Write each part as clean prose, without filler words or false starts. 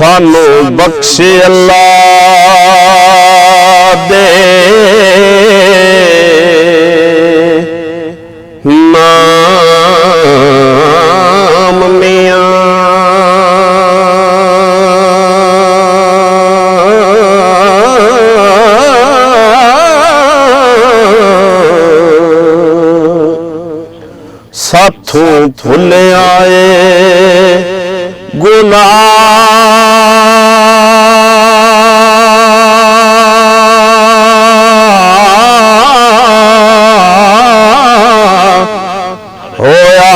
सानू बख्शे अल्लाह दे नाम मियां। साथों भुल आए गुनाह होया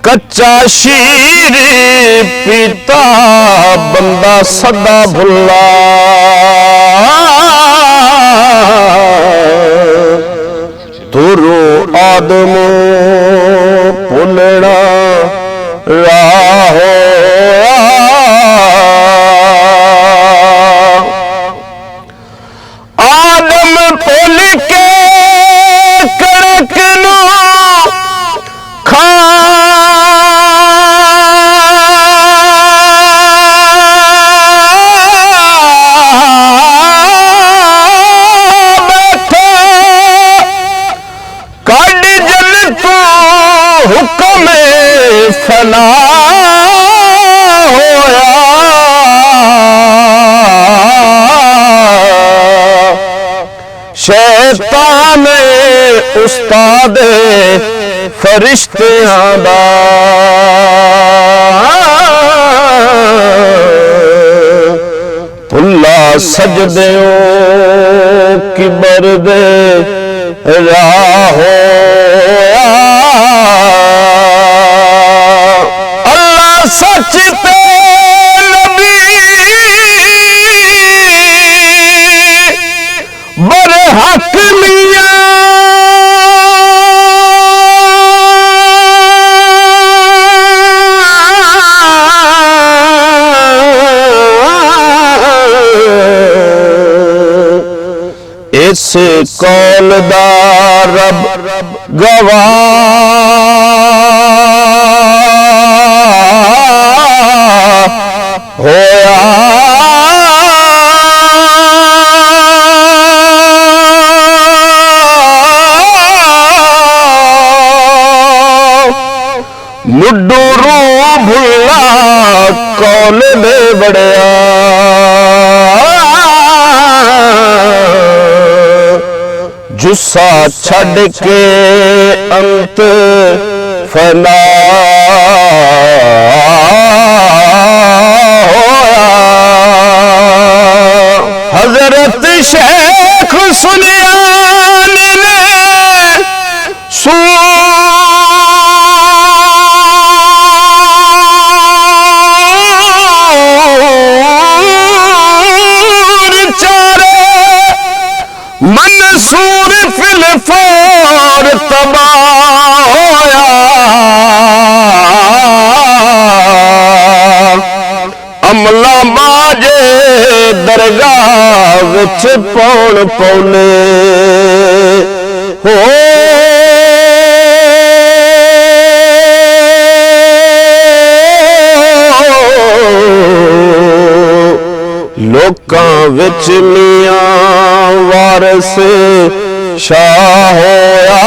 कच्चा शीर पीता बंदा सदा भुला। तुरो आदम भुलना राहो आदम भुल के कड़क नो खा फना होया शैतान उस्ताद फरिश्तियां दा भुला सजदे किबर दे राहो सच पे नबी बड़े हक मियां इस कौल दा रब गवाह होया। मुड्डू रू भुला कौल दे बड़िया जुस्सा छड़ के अंत फना हजरत शेख सुनियान ने सूर चारे मंसूर फिलफोर तबाह होया। अमला माजे दरगाह विच पौन पौने हो लोकां विच मियां वारिस शाह होया।